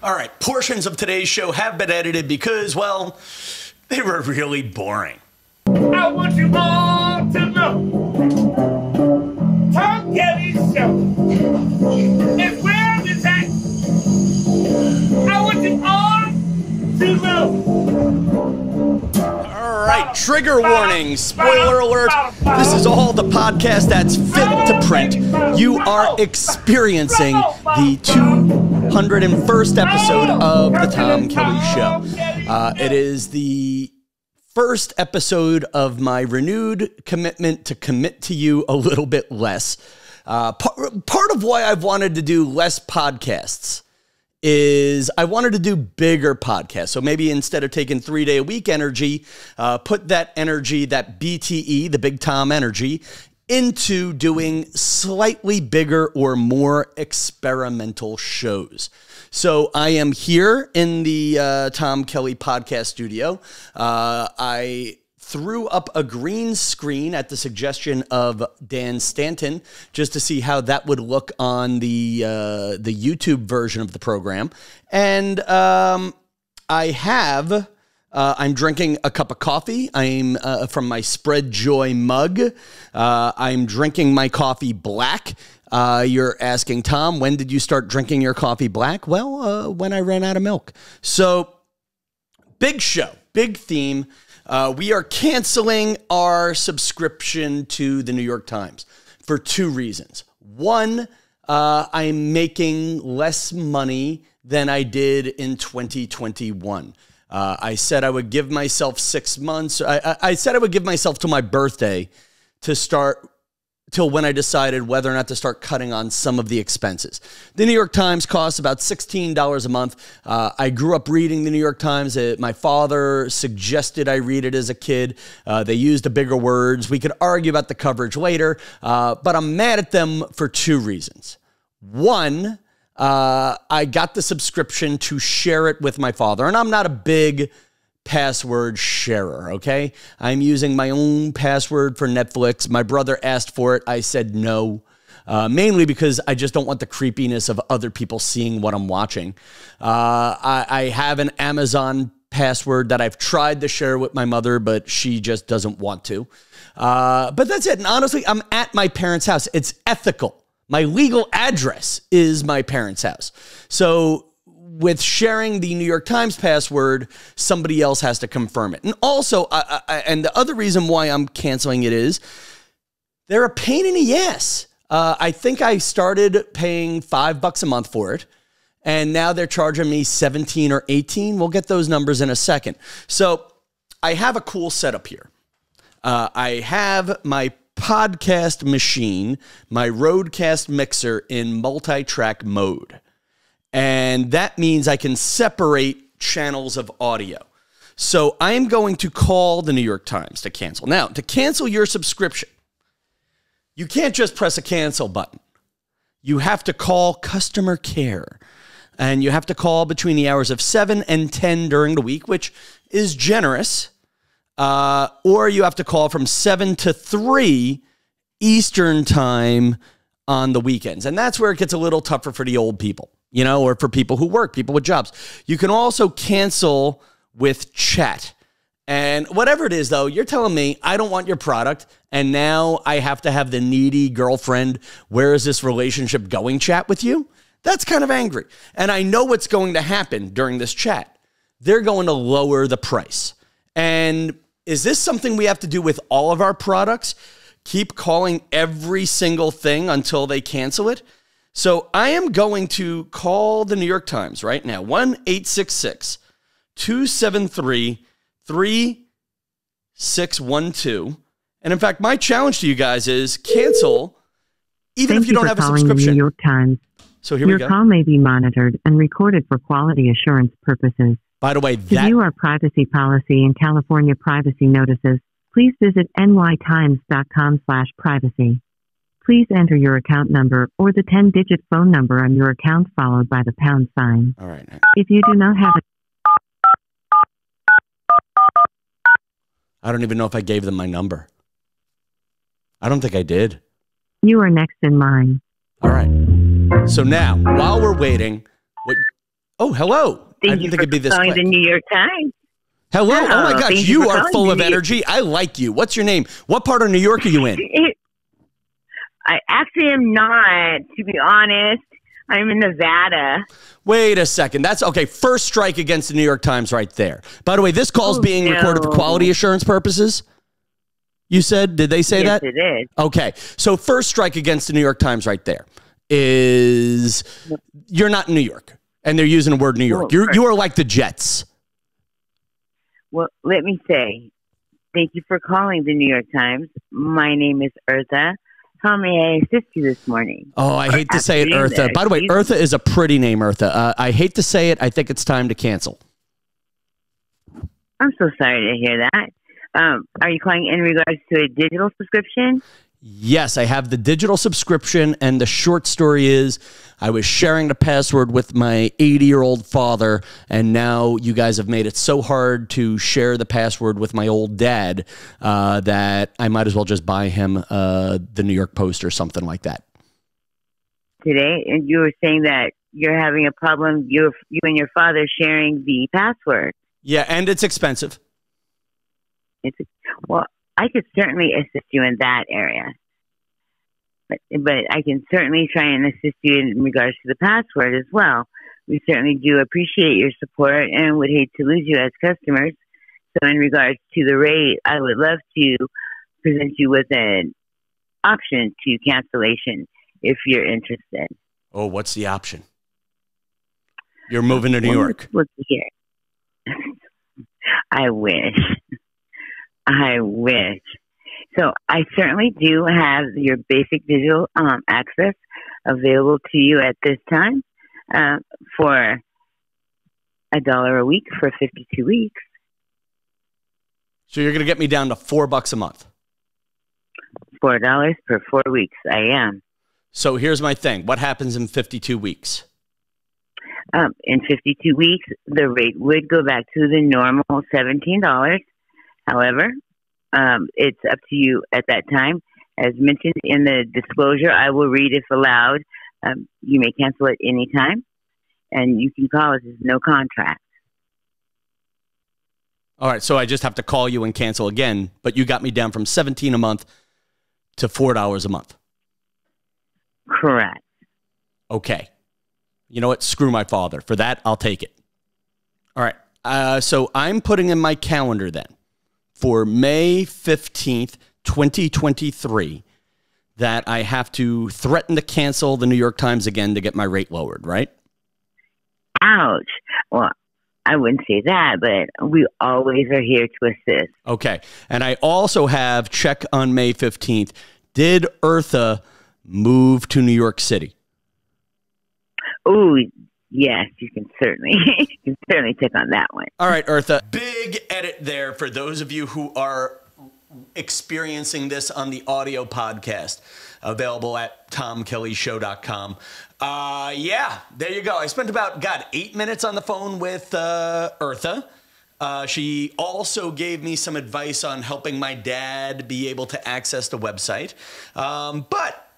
All right, portions of today's show have been edited because, well, they were really boring. I want you all to know Tom Kelly Show is where it's at. I want you all to know. All right, trigger warning, spoiler alert. This is all the podcast that's fit to print. You are experiencing the 201st episode of the Tom Kelly Show. It is the first episode of my renewed commitment to commit to you a little bit less. Part of why I've wanted to do less podcasts is I wanted to do bigger podcasts. So maybe instead of taking 3-day-a-week energy, put that energy, that BTE, the Big Tom energy, into doing slightly bigger or more experimental shows. So I am here in the Tom Kelly podcast studio. I threw up a green screen at the suggestion of Dan Stanton just to see how that would look on the YouTube version of the program. And I'm drinking a cup of coffee. I'm from my Spread Joy mug. I'm drinking my coffee black. You're asking, Tom, when did you start drinking your coffee black? Well, when I ran out of milk. So big show, big theme. We are canceling our subscription to the New York Times for two reasons. One, I'm making less money than I did in 2021. I said I would give myself 6 months. I said I would give myself till my birthday to start, till when I decided whether or not to start cutting on some of the expenses. The New York Times costs about $16 a month. I grew up reading the New York Times. My father suggested I read it as a kid. They used the bigger words. We could argue about the coverage later, but I'm mad at them for two reasons. One, I got the subscription to share it with my father, and I'm not a big password sharer, okay? I'm using my own password for Netflix. My brother asked for it. I said no, mainly because I just don't want the creepiness of other people seeing what I'm watching. I have an Amazon password that I've tried to share with my mother, but she just doesn't want to. But that's it. And honestly, I'm at my parents' house. It's ethical. My legal address is my parents' house. So with sharing the New York Times password, somebody else has to confirm it. And also, and the other reason why I'm canceling it is they're a pain in the ass. I think I started paying $5 a month for it, and now they're charging me 17 or 18. We'll get those numbers in a second. So I have a cool setup here. I have my podcast machine, my Rodecaster mixer in multi-track mode. And that means I can separate channels of audio. So I'm going to call the New York Times to cancel. Now, to cancel your subscription, you can't just press a cancel button. You have to call customer care. And you have to call between the hours of 7 and 10 during the week, which is generous. Or you have to call from 7 to 3 Eastern time on the weekends. And that's where it gets a little tougher for the old people, you know, or for people who work, people with jobs. You can also cancel with chat. And whatever it is, though, you're telling me I don't want your product, and now I have to have the needy girlfriend, where is this relationship going chat with you? That's kind of angry. And I know what's going to happen during this chat. They're going to lower the price. And is this something we have to do with all of our products? Keep calling every single thing until they cancel it? So I am going to call the New York Times right now, 1-866-273-3612. And in fact, my challenge to you guys is cancel even if you don't have a subscription. New York Times. So here we go. Your call may be monitored and recorded for quality assurance purposes. By the way, to view our privacy policy and California privacy notices, please visit nytimes.com/privacy. Please enter your account number or the 10-digit phone number on your account followed by the pound sign. All right. If you do not have a... I don't even know if I gave them my number. I don't think I did. You are next in line. All right. So now, while we're waiting, Oh, hello. I didn't think it'd be this calling quick. the New York Times. Hello. Oh, my gosh. Thank You for are calling full of the New- energy. I like you. What's your name? What part of New York are you in? I actually am not, to be honest. I'm in Nevada. Wait a second. That's okay. First strike against the New York Times right there. By the way, this call's being recorded for quality assurance purposes. You said, did they say that? Yes, it is. Okay. So first strike against the New York Times right there is you're not in New York and they're using the word New York. You are like the Jets. Well, let me say, thank you for calling the New York Times. My name is Eartha. How may I assist you this morning? Oh, I hate to say it, Eartha. By the way, Eartha is a pretty name, Eartha. I hate to say it. I think it's time to cancel. I'm so sorry to hear that. Are you calling in regards to a digital subscription? Yes, I have the digital subscription, and the short story is I was sharing the password with my 80-year-old father, and now you guys have made it so hard to share the password with my old dad that I might as well just buy him the New York Post or something like that. Today, and you were saying that you're having a problem, you and your father sharing the password. Yeah, and it's expensive. Well, I could certainly assist you in that area. But I can certainly try and assist you in regards to the password as well. We certainly do appreciate your support and would hate to lose you as customers. So in regards to the rate, I would love to present you with an option to cancellation if you're interested. Oh, what's the option? You're moving to New York. Look here. I wish. I wish. So I certainly do have your basic digital access available to you at this time for $1 a week for 52 weeks. So you're going to get me down to $4 a month. $4 per 4 weeks. I am. So here's my thing. What happens in 52 weeks? In 52 weeks, the rate would go back to the normal $17. However, it's up to you at that time. As mentioned in the disclosure, I will read if allowed. You may cancel at any time, and you can call us. There's no contract. All right, so I just have to call you and cancel again, but you got me down from $17 a month to $4 a month. Correct. Okay. You know what? Screw my father. For that, I'll take it. All right. So I'm putting in my calendar then for May 15th, 2023, that I have to threaten to cancel the New York Times again to get my rate lowered, right? Ouch. Well, I wouldn't say that, but we always are here to assist. Okay. And I also have check on May 15th. Did Eartha move to New York City? Oh, yes, you can certainly check on that one. All right, Eartha. Big edit there for those of you who are experiencing this on the audio podcast, available at TomKellyShow.com. Yeah, there you go. I spent about, 8 minutes on the phone with Eartha. She also gave me some advice on helping my dad be able to access the website. But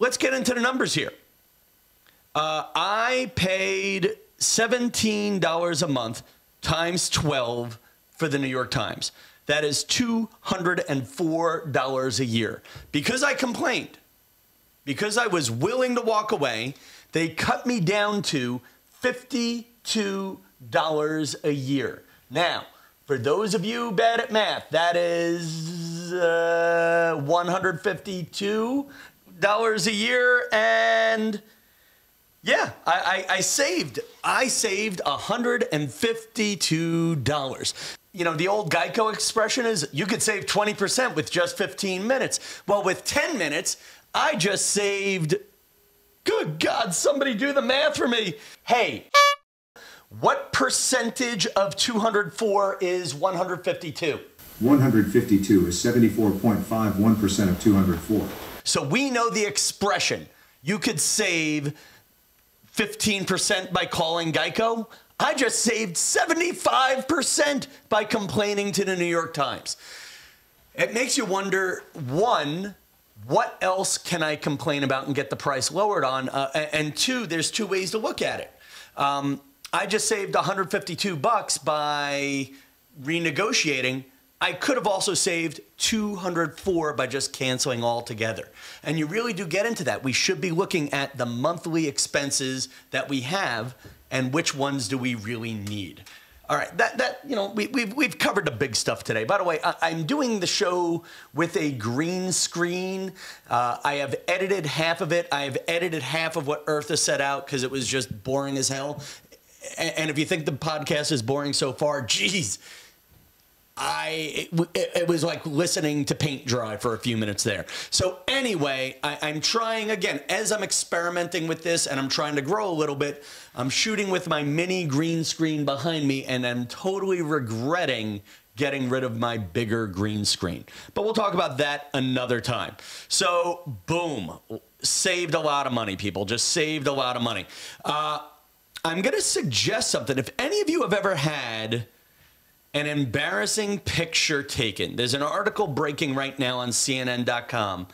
let's get into the numbers here. I paid $17 a month times 12 for the New York Times. That is $204 a year. Because I complained, because I was willing to walk away, they cut me down to $52 a year. Now, for those of you bad at math, that is $152 a year, and yeah, I saved $152. You know, the old Geico expression is you could save 20% with just 15 minutes. Well, with 10 minutes, I just saved, good God, somebody do the math for me. Hey, what percentage of 204 is 152? 152 is 74.51% of 204. So we know the expression. You could save 15% by calling Geico. I just saved 75% by complaining to the New York Times. It makes you wonder, one, what else can I complain about and get the price lowered on? And two, there's two ways to look at it. I just saved $152 by renegotiating. I could have also saved $204 by just canceling altogether. And you really do get into that. We should be looking at the monthly expenses that we have and which ones do we really need. All right, we've covered the big stuff today. By the way, I'm doing the show with a green screen. I have edited half of it. I've edited half of what Eartha set out because it was just boring as hell. And if you think the podcast is boring so far, geez, it was like listening to paint dry for a few minutes there. So anyway, I'm trying again, as I'm experimenting with this and I'm trying to grow a little bit, I'm shooting with my mini green screen behind me and I'm totally regretting getting rid of my bigger green screen. But we'll talk about that another time. So boom, saved a lot of money, people, just saved a lot of money. I'm going to suggest something. If any of you have ever had an embarrassing picture taken. There's an article breaking right now on CNN.com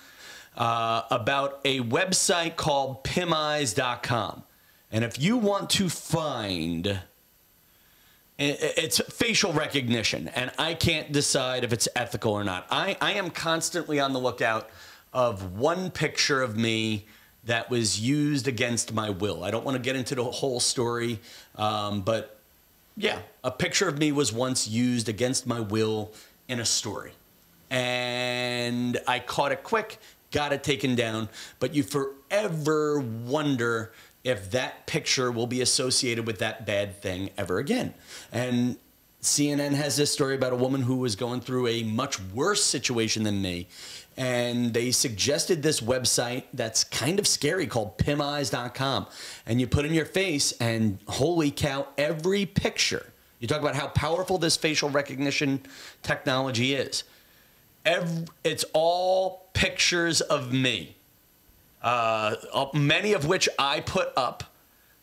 about a website called Pimeis.com. And if you want to find, it's facial recognition, and I can't decide if it's ethical or not. I am constantly on the lookout of one picture of me that was used against my will. I don't want to get into the whole story, but yeah, a picture of me was once used against my will in a story. And I caught it quick, got it taken down, but you forever wonder if that picture will be associated with that bad thing ever again. And CNN has this story about a woman who was going through a much worse situation than me. And they suggested this website that's kind of scary called Pimeis.com. And you put in your face and holy cow, every picture. You talk about how powerful this facial recognition technology is. It's all pictures of me. Many of which I put up.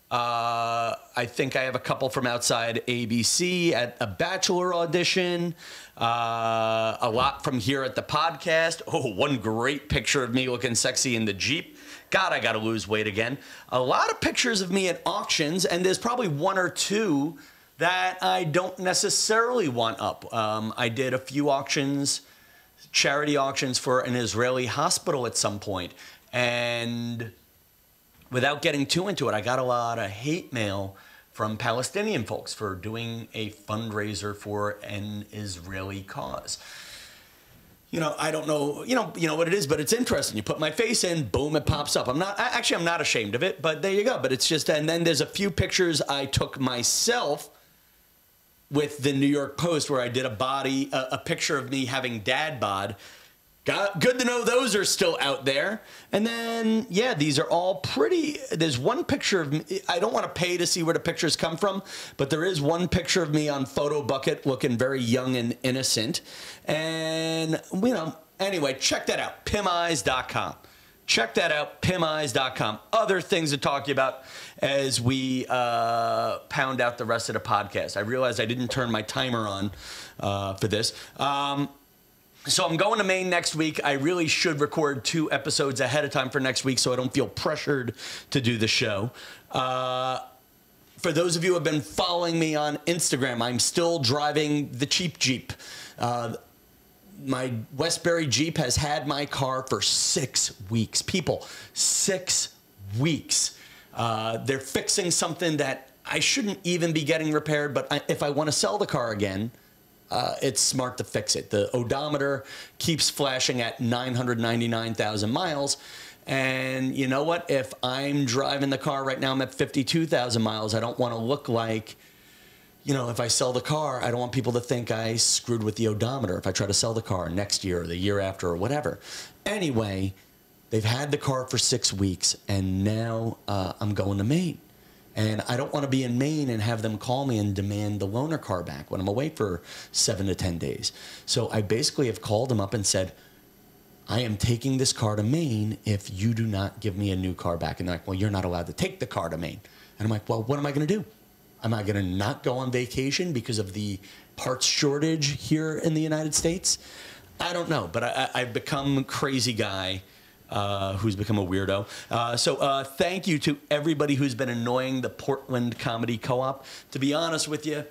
I think I have a couple from outside ABC at a Bachelor audition. A lot from here at the podcast. Oh, one great picture of me looking sexy in the Jeep. God, I got to lose weight again. A lot of pictures of me at auctions, and there's probably one or two that I don't necessarily want up. I did a few auctions, charity auctions for an Israeli hospital at some point, and without getting too into it, I got a lot of hate mail from Palestinian folks for doing a fundraiser for an Israeli cause. You know, I don't know, you know what it is, but it's interesting. You put my face in, boom, it pops up. I'm not ashamed of it, but there you go. But it's just, and then there's a few pictures I took myself with the New York Post where I did a picture of me having dad bod. Good to know those are still out there. And then, yeah, these are all pretty. There's one picture of me. I don't want to pay to see where the pictures come from, but there is one picture of me on Photo Bucket looking very young and innocent. And, anyway, check that out, Pimeis.com. Check that out, Pimeis.com. Other things to talk to you about as we pound out the rest of the podcast. I realized I didn't turn my timer on for this. So I'm going to Maine next week. I really should record 2 episodes ahead of time for next week so I don't feel pressured to do the show. For those of you who have been following me on Instagram, I'm still driving the cheap Jeep. My Westbury Jeep has had my car for 6 weeks. People, 6 weeks. They're fixing something that I shouldn't even be getting repaired, but if I want to sell the car again, it's smart to fix it. The odometer keeps flashing at 999,000 miles. And you know what? If I'm driving the car right now, I'm at 52,000 miles. I don't want to look like, if I sell the car, I don't want people to think I screwed with the odometer if I try to sell the car next year or the year after or whatever. Anyway, they've had the car for 6 weeks, and now I'm going to Maine. And I don't want to be in Maine and have them call me and demand the loaner car back when I'm away for 7 to 10 days. So I basically have called them up and said, I am taking this car to Maine if you do not give me a new car back. And they're like, well, you're not allowed to take the car to Maine. And I'm like, well, what am I going to do? Am I going to not go on vacation because of the parts shortage here in the United States? I don't know, but I've become crazy guy. who's become a weirdo. So thank you to everybody who's been annoying the Portland Comedy Co-op. To be honest with you,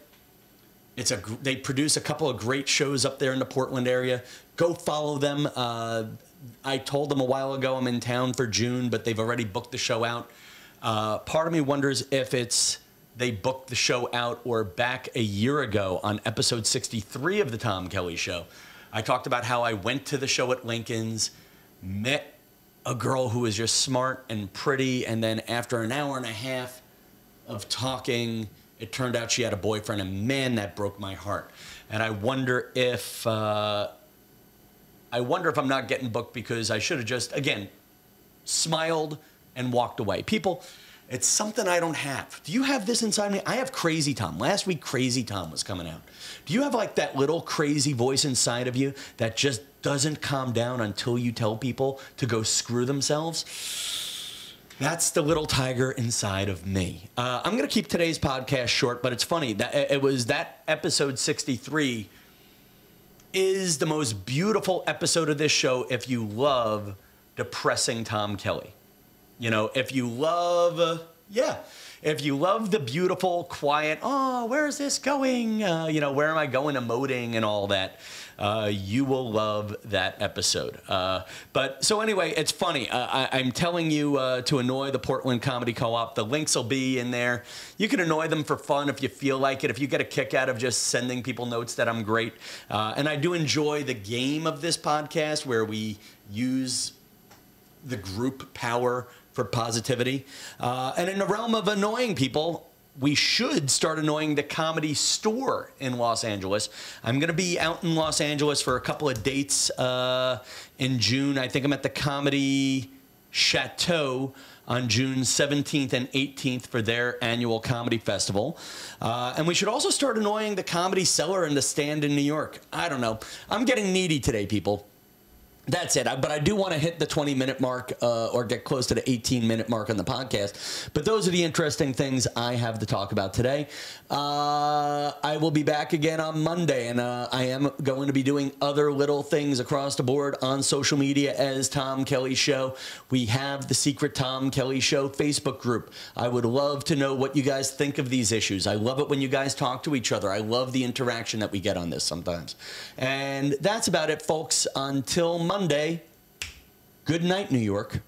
they produce a couple of great shows up there in the Portland area. Go follow them. I told them a while ago I'm in town for June, but they've already booked the show out. Part of me wonders if they booked the show out or back a year ago on episode 63 of the Tom Kelly Show. I talked about how I went to the show at Lincoln's, met a girl who was just smart and pretty, and then after an hour and a half of talking, it turned out she had a boyfriend, and man, that broke my heart. And I wonder if I'm not getting booked because I should have just, again, smiled and walked away. People, it's something I don't have. Do you have this inside me? I have Crazy Tom. Last week, Crazy Tom was coming out. Do you have like that little crazy voice inside of you that just doesn't calm down until you tell people to go screw themselves? That's the little tiger inside of me. I'm going to keep today's podcast short, but it's funny that it was that episode 63 is the most beautiful episode of this show if you love depressing Tom Kelly. You know, if you love the beautiful, quiet, oh, where's this going? Where am I going emoting and all that? You will love that episode. But so anyway, it's funny. I'm telling you to annoy the Portland Comedy Co-op. The links will be in there. You can annoy them for fun if you feel like it. If you get a kick out of just sending people notes that I'm great. And I do enjoy the game of this podcast where we use the group power for positivity. And in the realm of annoying people, we should start annoying the Comedy Store in Los Angeles. I'm going to be out in Los Angeles for a couple of dates in June. I think I'm at the Comedy Chateau on June 17th and 18th for their annual comedy festival. And we should also start annoying the Comedy Cellar and the Stand in New York. I don't know. I'm getting needy today, people. That's it. But I do want to hit the 20-minute mark or get close to the 18-minute mark on the podcast. But those are the interesting things I have to talk about today. I will be back again on Monday, and I am going to be doing other little things across the board on social media as Tom Kelly Show. We have the Secret Tom Kelly Show Facebook group. I would love to know what you guys think of these issues. I love it when you guys talk to each other. I love the interaction that we get on this sometimes. And that's about it, folks. Until Monday, good night, New York.